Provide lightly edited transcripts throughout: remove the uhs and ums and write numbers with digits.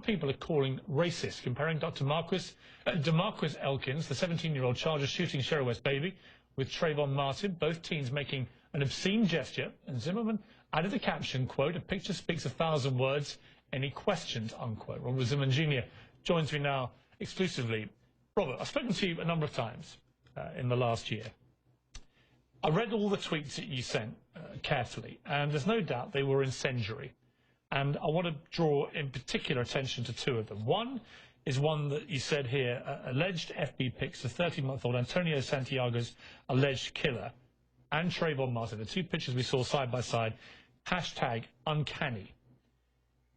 people are calling racist, comparing DeMarcus Elkins, the 17-year-old charged with shooting Sherry West baby, with Trayvon Martin, both teens making an obscene gesture, and Zimmerman added the caption, quote, "A picture speaks 1,000 words. Any questions?" unquote. Robert Zimmerman Jr. joins me now exclusively. Robert, I've spoken to you a number of times in the last year. I read all the tweets that you sent carefully, and there's no doubt they were incendiary. And I want to draw in particular attention to two of them. One is one that you said here, alleged FB pics of 13-month-old Antonio Santiago's alleged killer and Trayvon Martin, the two pictures we saw side by side, hashtag uncanny.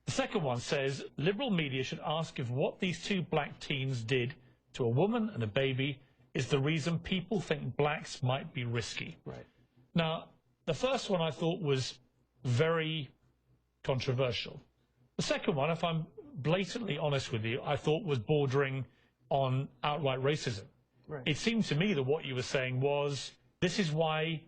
The second one says, liberal media should ask if what these two black teens did to a woman and a baby is the reason people think blacks might be risky. Right. Now, the first one I thought was very controversial. The second one, if I'm blatantly honest with you, I thought was bordering on outright racism. Right. It seemed to me that what you were saying was, this is why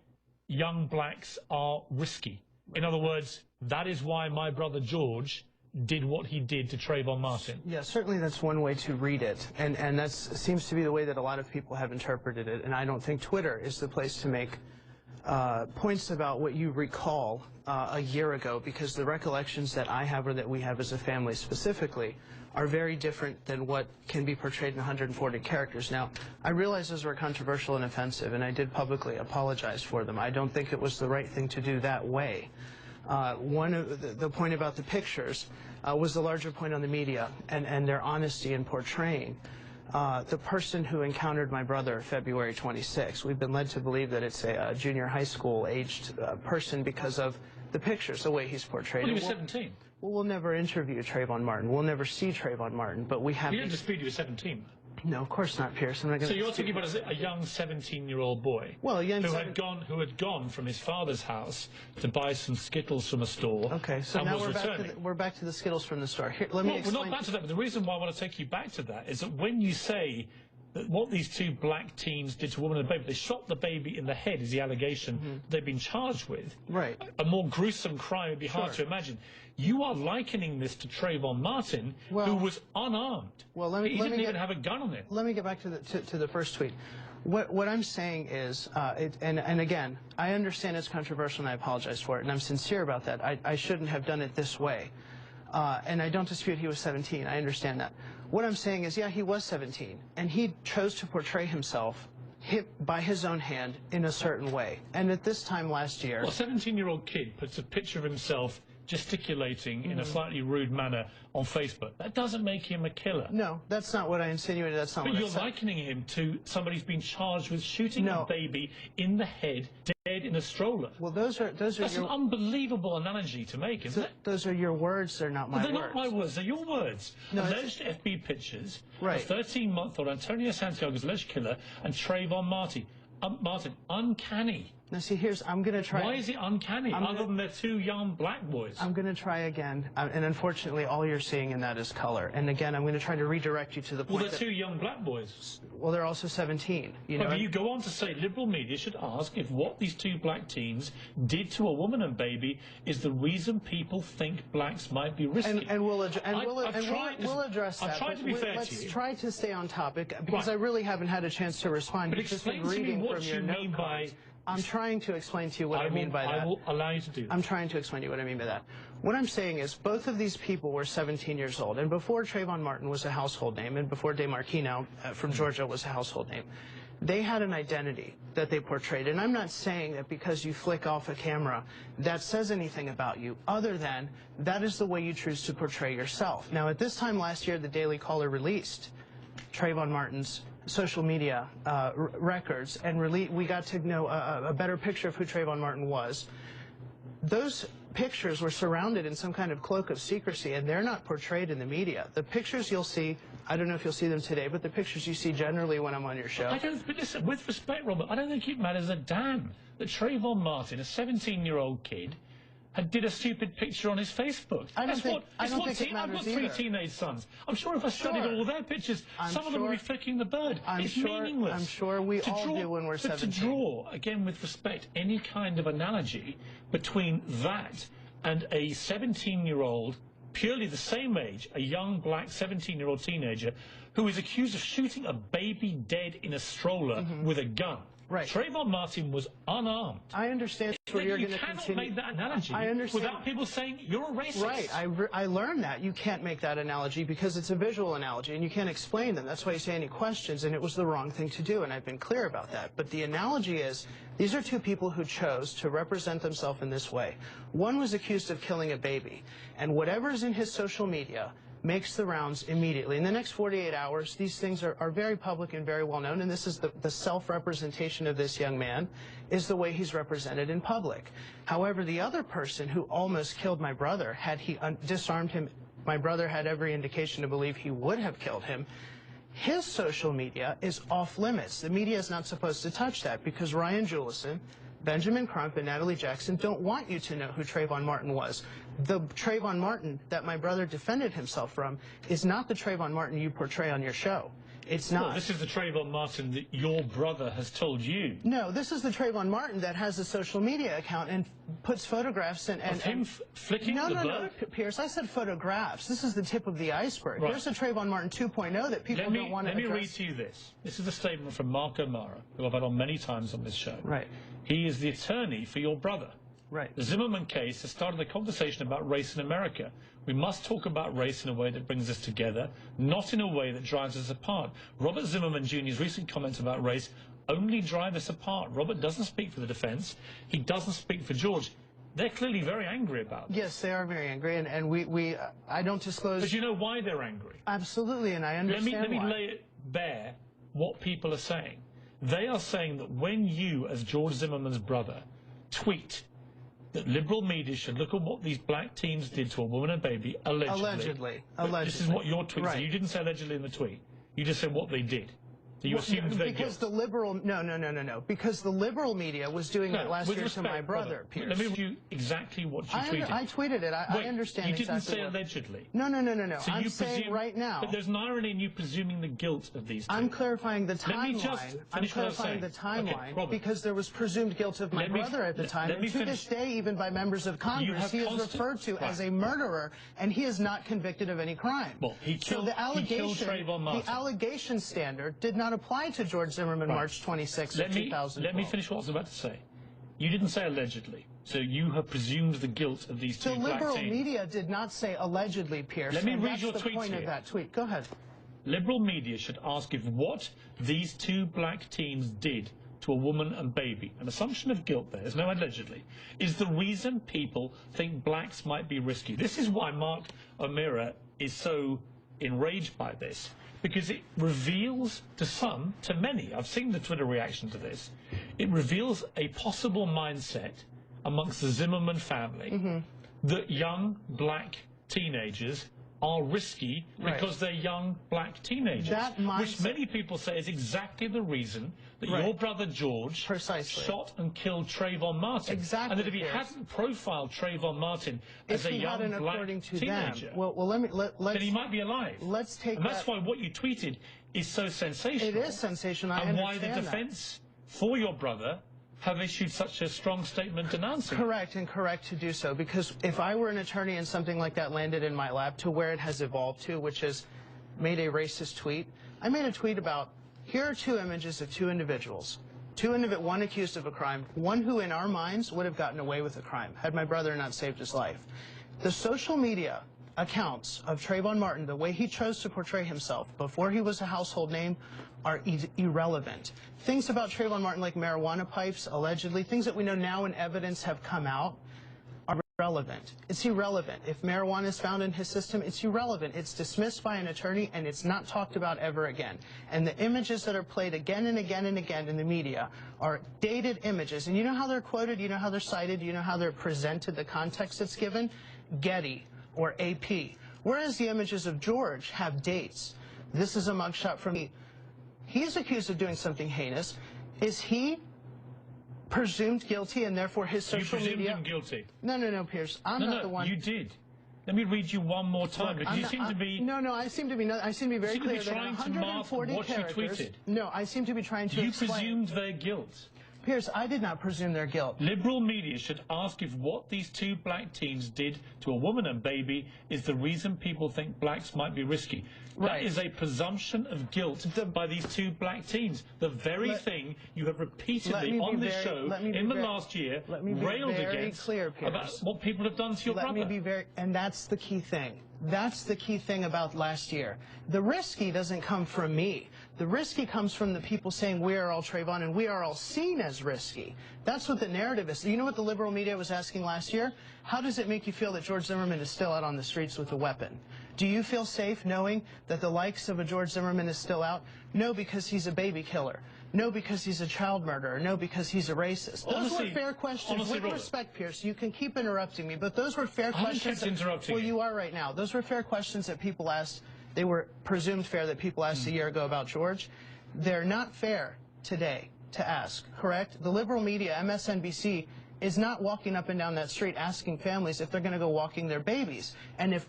young blacks are risky. Right. In other words, that is why my brother George did what he did to Trayvon Martin. Yeah, certainly that's one way to read it, and that seems to be the way that a lot of people have interpreted it, and I don't think Twitter is the place to make points about what you recall a year ago, because the recollections that I have, or that we have as a family specifically, are very different than what can be portrayed in 140 characters. Now, I realize those were controversial and offensive, and I did publicly apologize for them. I don't think it was the right thing to do that way. One of the point about the pictures was the larger point on the media and their honesty in portraying the person who encountered my brother February 26. We've been led to believe that it's a junior high school aged person because of the pictures, the way he's portrayed. Well, he was 17. Well, we'll never interview Trayvon Martin. We'll never see Trayvon Martin, but we have... You don't dispute he was 17. No, of course not, Piers. I'm not gonna. So you're talking about a young 17-year-old boy, well, who had gone from his father's house to buy some Skittles from a store. Okay, so now we're back to the Skittles from the store. Here, let me explain. We're not back to that, but the reason why I want to take you back to that is that when you say that what these two black teens did to a woman and a baby, they shot the baby in the head, is the allegation they've been charged with. Right. A more gruesome crime would be hard to imagine. You are likening this to Trayvon Martin, who was unarmed. Well, he didn't even have a gun on him. Let me get back to the first tweet. What I'm saying is, and again, I understand it's controversial and I apologize for it, and I'm sincere about that. I shouldn't have done it this way. And I don't dispute he was 17. I understand that. What I'm saying is, yeah, he was 17, and he chose to portray himself by his own hand in a certain way. And at this time last year... Well, a 17-year-old kid puts a picture of himself gesticulating in a slightly rude manner on Facebook. That doesn't make him a killer. No, that's not what I insinuated. That's not what I said. But you're likening him to somebody who's been charged with shooting a baby in the head, dead in a stroller. Well, those are that's an unbelievable analogy to make, isn't it? Those are your words. They're not my words. They're not my words. They're your words. No, alleged FB pictures of 13-month-old Antonio Santiago's alleged killer and Trayvon Martin. Uncanny. Now, see, I'm going to try... Why is it uncanny, other than they're two young black boys? I'm going to try again, and unfortunately, all you're seeing in that is color. And again, I'm going to try to redirect you to the point. Well, they're two young black boys. Well, they're also 17. You know? But you go on to say liberal media should ask if what these two black teens did to a woman and baby is the reason people think blacks might be risky. And we'll address that. I've tried to be fair to you. Let's try to stay on topic, because I really haven't had a chance to respond. But explain to me what you mean by... I'm trying to explain to you what I mean by that. I will allow you to do that. I'm trying to explain to you what I mean by that. What I'm saying is both of these people were 17 years old, and before Trayvon Martin was a household name, and before DeMarquino from Georgia was a household name, they had an identity that they portrayed. And I'm not saying that because you flick off a camera that says anything about you, other than that is the way you choose to portray yourself. Now, at this time last year, the Daily Caller released Trayvon Martin's social media records, and we got to know a better picture of who Trayvon Martin was. Those pictures were surrounded in some kind of cloak of secrecy, and they're not portrayed in the media. The pictures you'll see, I don't know if you'll see them today, but the pictures you see generally when I'm on your show. But listen, with respect, Robert, I don't think it matters a damn that Trayvon Martin, a 17-year-old kid, did a stupid picture on his Facebook. I've got 3 teenage sons. I'm sure if I studied all their pictures, some of them would be flicking the bird. It's meaningless. I'm sure we all do when we're 17. But to draw, again with respect, any kind of analogy between that and a 17-year-old purely the same age, a young black 17-year-old teenager who is accused of shooting a baby dead in a stroller with a gun. Right. Trayvon Martin was unarmed. I understand where you're going to continue. You cannot make that analogy without people saying you're a racist. Right. I learned that. You can't make that analogy because it's a visual analogy and you can't explain them. That's why you say any questions, and it was the wrong thing to do, and I've been clear about that. But the analogy is, these are two people who chose to represent themselves in this way. One was accused of killing a baby, and whatever's in his social media makes the rounds immediately. In the next 48 hours, these things are very public and very well known, and this is the self-representation of this young man, is the way he's represented in public. However, the other person who almost killed my brother, had he disarmed him, my brother had every indication to believe he would have killed him. His social media is off limits. The media is not supposed to touch that because Ryan Jewelison, Benjamin Crump, and Natalie Jackson don't want you to know who Trayvon Martin was. The Trayvon Martin that my brother defended himself from is not the Trayvon Martin you portray on your show. It's not. Well, this is the Trayvon Martin that your brother has told you. No, this is the Trayvon Martin that has a social media account and puts photographs and of him flicking the bird? No, Piers, I said photographs. This is the tip of the iceberg. Right. There's a Trayvon Martin 2.0 that people don't want to address. Let me read to you this. This is a statement from Mark O'Mara, who I've had on many times on this show. Right. He is the attorney for your brother. Right. The Zimmerman case has started a conversation about race in America. We must talk about race in a way that brings us together, not in a way that drives us apart. Robert Zimmerman Jr.'s recent comments about race only drive us apart. Robert doesn't speak for the defense. He doesn't speak for George. They're clearly very angry about this. Yes, they are very angry, and I don't disclose... But you know why they're angry? Absolutely, and I understand Let me lay it bare what people are saying. They are saying that when you, as George Zimmerman's brother, tweet that liberal media should look at what these black teens did to a woman and baby, allegedly. This is what your tweet said. You didn't say allegedly in the tweet. You just said what they did. So you assumed their because guilt. The liberal... No. Because the liberal media was doing that last year to my brother, Piers. Let me read you exactly what you tweeted. I tweeted it. I understand exactly. You didn't say allegedly. No. So I'm saying right now... But there's an irony in you presuming the guilt of these two. I'm clarifying the timeline. Let me just finish what I was saying. The timeline okay, because there was presumed guilt of my brother at the time. And to this day, even by members of Congress, he is referred to as a murderer, and he is not convicted of any crime. Well, he killed Trayvon Martin. The allegation standard did not apply to George Zimmerman March 26, 2012. Let me finish what I was about to say. You didn't say allegedly, so you have presumed the guilt of these two black teens. The liberal media did not say allegedly, Piers. Let me read your tweet. That's the point of that tweet. Go ahead. Liberal media should ask if what these two black teens did to a woman and baby, an assumption of guilt there's no allegedly, is the reason people think blacks might be risky. This is why Mark O'Mara is so enraged by this. Because it reveals to some, to many, I've seen the Twitter reaction to this, it reveals a possible mindset amongst the Zimmerman family that young black teenagers are risky because they're young black teenagers. That mindset, which many people say is exactly the reason that your brother George shot and killed Trayvon Martin. Exactly. And that if he hadn't profiled Trayvon Martin as a young black teenager, then he might be alive. Let's take and that's why what you tweeted is so sensational. It is sensational. And why the defense for your brother have issued such a strong statement denouncing. Correct, and correct to do so, because if I were an attorney and something like that landed in my lap to where it has evolved to, which is made a racist tweet, I made a tweet about, here are two images of two individuals, one accused of a crime, one who in our minds would have gotten away with a crime, had my brother not saved his life. The social media accounts of Trayvon Martin, the way he chose to portray himself before he was a household name, are irrelevant. Things about Trayvon Martin like marijuana pipes, allegedly, things that we know now in evidence have come out, are irrelevant. It's irrelevant. If marijuana is found in his system, it's irrelevant. It's dismissed by an attorney, and it's not talked about ever again. And the images that are played again and again and again in the media are dated images. And you know how they're quoted, you know how they're cited, you know how they're presented, the context it's given? Getty or AP. Whereas the images of George have dates. This is a mugshot from me. He's accused of doing something heinous. Is he presumed guilty and therefore his social media... You presumed him guilty. No, Piers. I'm not the one... you did. Let me read you one more time, because you seem to be... I seem to be very clear that 140 characters... What you tweeted. No, I seem to be trying to You explain... presumed their guilt. Piers, I did not presume their guilt. Liberal media should ask if what these two black teens did to a woman and baby is the reason people think blacks might be risky. Right. That is a presumption of guilt by these two black teens. The very thing you have repeatedly on this show in the last year railed against about what people have done to your brother. Let me be very, and that's the key thing. That's the key thing about last year. The risky doesn't come from me. The risky comes from the people saying we are all Trayvon and we are all seen as risky. That's what the narrative is. You know what the liberal media was asking last year? How does it make you feel that George Zimmerman is still out on the streets with a weapon? Do you feel safe knowing that the likes of a George Zimmerman is still out? No, because he's a baby killer. No, because he's a child murderer. No, because he's a racist. Those were fair questions. With respect, Piers, you can keep interrupting me, but those were fair questions. Well, you are right now. Those were fair questions that people asked. They were presumed fair that people asked a year ago about George. They're not fair today to ask, correct? The liberal media, MSNBC, is not walking up and down that street asking families if they're going to go walking their babies. And if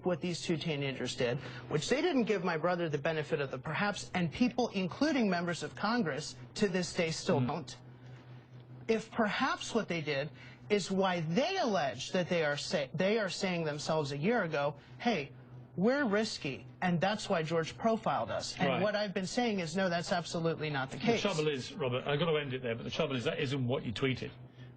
what these two teenagers did, which they didn't give my brother the benefit of the perhaps, and people, including members of Congress, to this day still don't, if perhaps what they did is why they allege that they are saying themselves a year ago, hey, we're risky, and that's why George profiled us. And what I've been saying is, no, that's absolutely not the case. The trouble is, Robert, I've got to end it there, but the trouble is that isn't what you tweeted.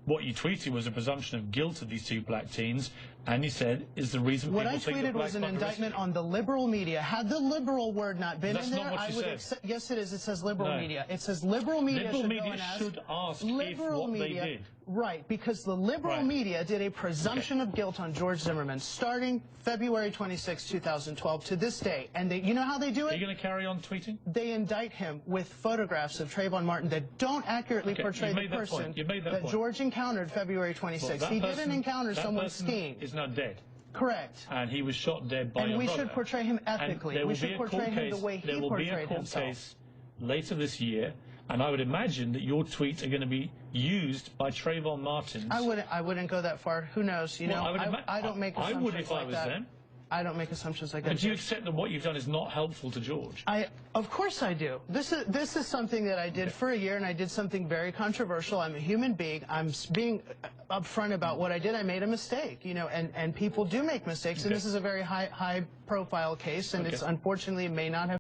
What you tweeted was a presumption of guilt of these two black teens, and you said is the reason people think that black What I tweeted was an indictment on the liberal media. Had the liberal word not been in there, I would accept. Yes, it is. It says liberal media. It says liberal media. Liberal media should ask if what they did. Right, because the liberal media did a presumption of guilt on George Zimmerman starting February 26, 2012 to this day. And you know how they do it? Are you going to carry on tweeting? They indict him with photographs of Trayvon Martin that don't accurately portray the person that George encountered February 26. He didn't encounter someone skiing. Is now dead. Correct. And he was shot dead by your brother. And we should portray him ethically. We should portray him the way he portrayed himself. There will be a court case later this year, and I would imagine that your tweets are going to be used by Trayvon Martins. I wouldn't go that far. Who knows? You know, I don't make assumptions I would if I was them. I don't make assumptions like that. But do you accept that what you've done is not helpful to George? Of course I do. This is something that I did for a year, and I did something very controversial. I'm a human being. I'm being upfront about what I did. I made a mistake, you know, and people do make mistakes, and this is a very high profile case, and it's unfortunately it may not have